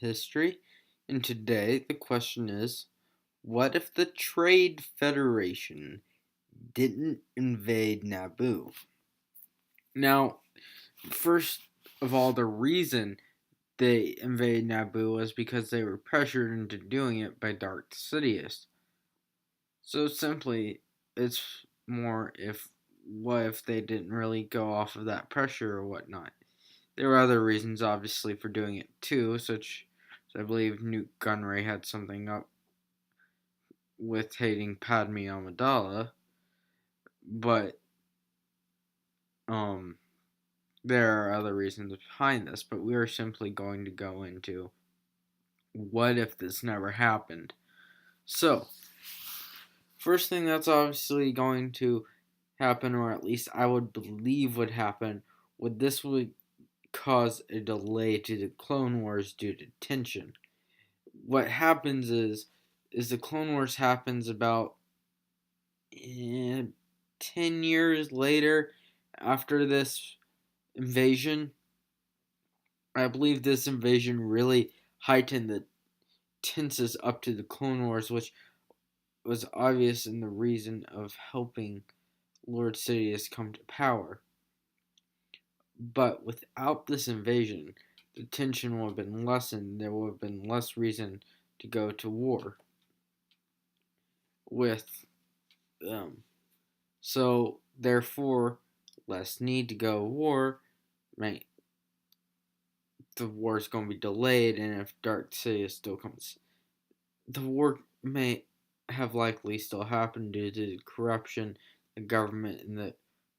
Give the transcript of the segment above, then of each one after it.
history, and today the question is, what if the Trade Federation didn't invade Naboo? Now, first of all, the reason they invaded Naboo was because they were pressured into doing it by Darth Sidious. So simply, it's more what if they didn't really go off of that pressure or whatnot. There were other reasons, obviously, for doing it too, such as I believe Newt Gunray had something up with hating Padme Amidala, but um, there are other reasons behind this. But we are simply going to go into what if this never happened. So, first thing that's obviously going to happen, or at least I would believe would happen, would cause a delay to the Clone Wars due to tension. What happens is the Clone Wars happens about 10 years later after this invasion. I believe this invasion really heightened the tenses up to the Clone Wars, which was obvious in the reason of helping Lord Sidious come to power. But without this invasion, the tension would have been lessened. There would have been less reason to go to war with them. So, therefore, less need to go to war. Right? The war is going to be delayed, and if Dark Sidious still comes, the war may have likely still happened due to corruption, the government, and the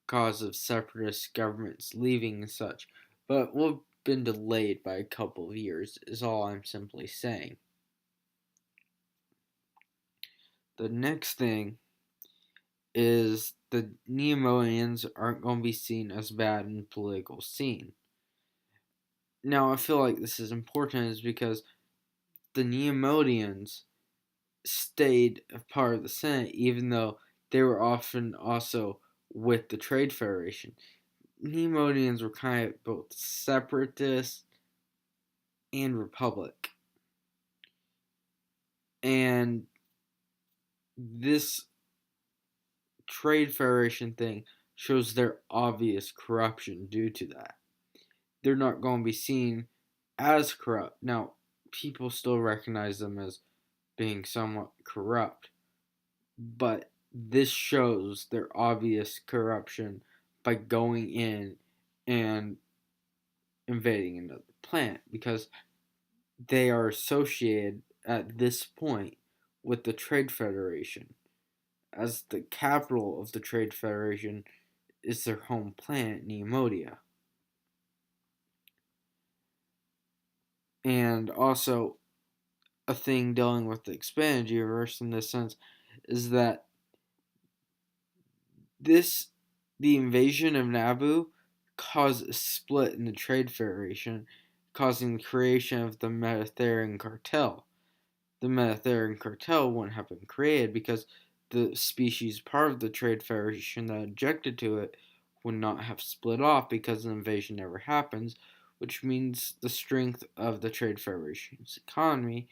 cause of separatist governments leaving and such. But will have been delayed by a couple of years, is all I'm simply saying. The next thing is the Neomodians aren't going to be seen as bad in the political scene. Now, I feel like this is important is because the Neomodians stayed a part of the Senate, even though they were often also with the Trade Federation. Neomodians were kind of both separatist and republic. And this Trade Federation thing shows their obvious corruption due to that. They're not going to be seen as corrupt. Now, people still recognize them as being somewhat corrupt, but this shows their obvious corruption by going in and invading another planet because they are associated at this point with the Trade Federation, as the capital of the Trade Federation is their home planet, Neomodia. And also, a thing dealing with the expanded universe in this sense is that the invasion of Naboo caused a split in the Trade Federation, causing the creation of the Metatherian Cartel. The Metatherian Cartel wouldn't have been created because the species part of the Trade Federation that objected to it would not have split off because the invasion never happens, which means the strength of the Trade Federation's economy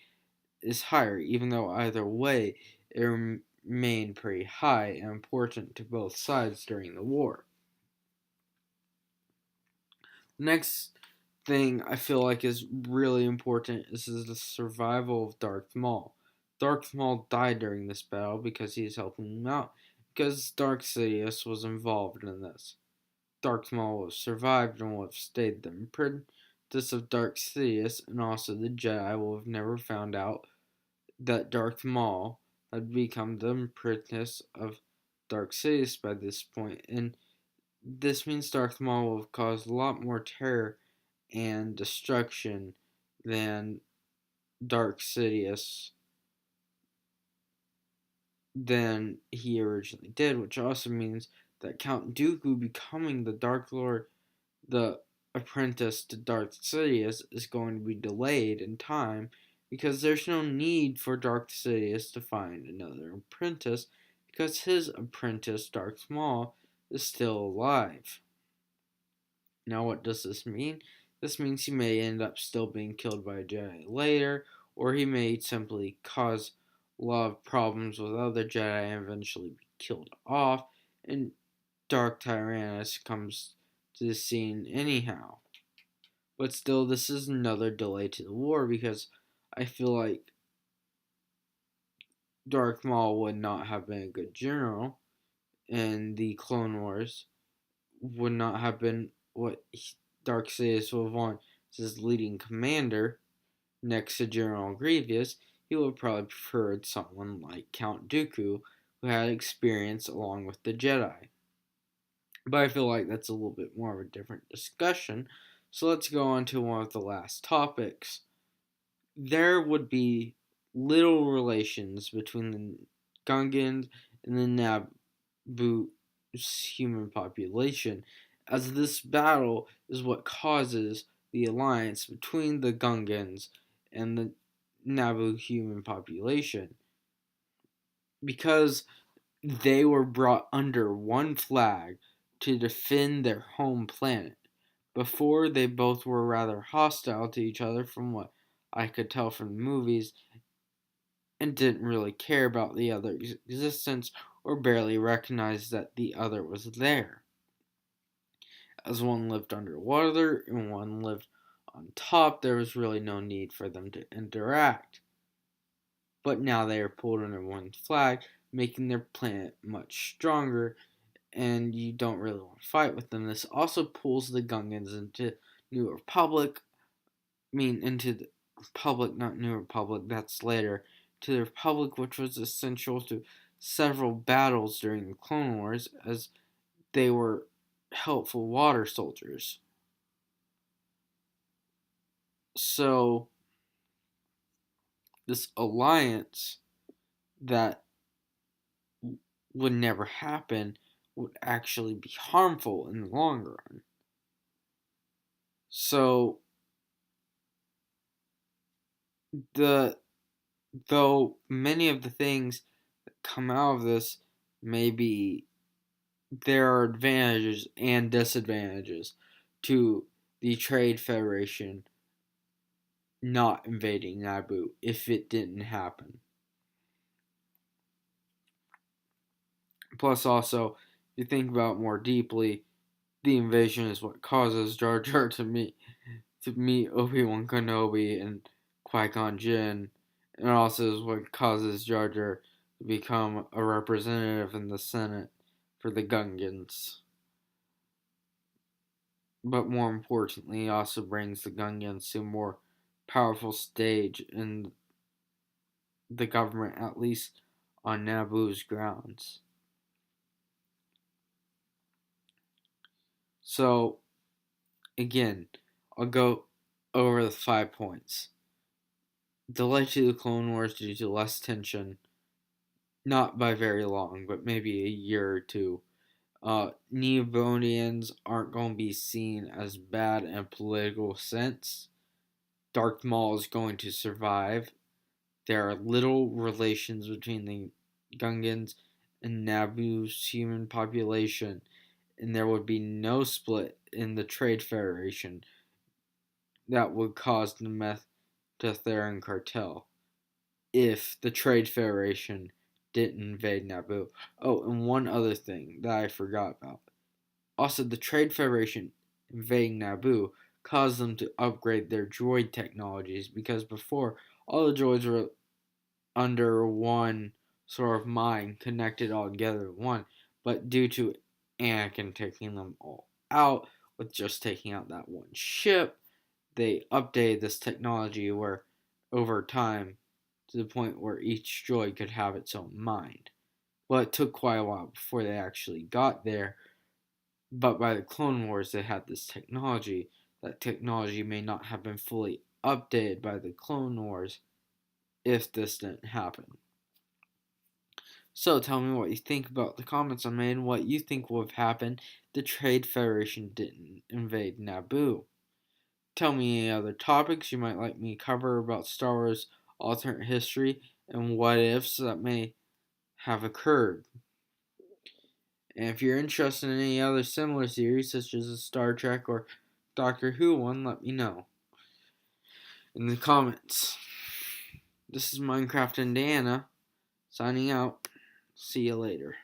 is higher, even though either way it remained pretty high and important to both sides during the war. Next thing I feel like is really important is the survival of Darth Maul. Darth Maul died during this battle because he is helping him out, because Darth Sidious was involved in this. Darth Maul would have survived and would have stayed the apprentice of Darth Sidious, and also the Jedi will have never found out that Darth Maul had become the apprentice of Darth Sidious by this point, and this means Darth Maul will have caused a lot more terror and destruction than Darth Sidious than he originally did, which also means that Count Dooku becoming the Dark Lord, the apprentice to Darth Sidious, is going to be delayed in time because there's no need for Darth Sidious to find another apprentice because his apprentice, Darth Maul, is still alive. Now, what does this mean? This means he may end up still being killed by a Jedi later, or he may simply cause a lot of problems with other Jedi and eventually be killed off, and Dark Tyrannus comes to the scene anyhow. But still, this is another delay to the war because I feel like Darth Maul would not have been a good general, and the Clone Wars would not have been what Dark Sidious would want as his leading commander next to General Grievous. He would probably preferred someone like Count Dooku, who had experience along with the Jedi. But I feel like that's a little bit more of a different discussion. So let's go on to one of the last topics. There would be little relations between the Gungans and the Naboo's human population, as this battle is what causes the alliance between the Gungans and the Naboo human population. Because they were brought under one flag to defend their home planet. Before, they both were rather hostile to each other, from what I could tell from the movies, and didn't really care about the other's existence or barely recognize that the other was there. As one lived underwater and one lived on top, there was really no need for them to interact. But now they are pulled under one flag, making their planet much stronger, and you don't really want to fight with them. This also pulls the Gungans into New Republic, into the Republic, not New Republic, that's later, to the Republic, which was essential to several battles during the Clone Wars, as they were helpful water soldiers. So, this alliance that would never happen would actually be harmful in the long run. So, though many of the things that come out of this may be, there are advantages and disadvantages to the Trade Federation not invading Naboo if it didn't happen. Plus, also, if you think about it more deeply, the invasion is what causes Jar Jar to meet Obi-Wan Kenobi and Qui-Gon Jinn, and also is what causes Jar Jar to become a representative in the Senate for the Gungans. But more importantly, it also brings the Gungans to a more powerful stage in the government, at least on Naboo's grounds. So, again, I'll go over the 5 points. Delay to the Clone Wars due to less tension, not by very long, but maybe a year or two. Neobonians aren't going to be seen as bad in a political sense. Darth Maul is going to survive. There are little relations between the Gungans and Naboo's human population, and there would be no split in the Trade Federation that would cause the Metatheran cartel if the Trade Federation didn't invade Naboo. Oh, and one other thing that I forgot about. Also, the Trade Federation invading Naboo caused them to upgrade their droid technologies, because before, all the droids were under one sort of mind, connected all together in one. But due to Anakin taking them all out, with just taking out that one ship, they updated this technology where, over time, to the point where each droid could have its own mind. Well, it took quite a while before they actually got there, but by the Clone Wars they had this technology. That technology may not have been fully updated by the Clone Wars if this didn't happen. So tell me what you think about the comments I made and what you think would have happened if the Trade Federation didn't invade Naboo. Tell me any other topics you might like me to cover about Star Wars alternate history and what ifs that may have occurred. And if you're interested in any other similar series, such as Star Trek or Doctor Who one, let me know in the comments. This is Minecraft Indiana signing out. See you later.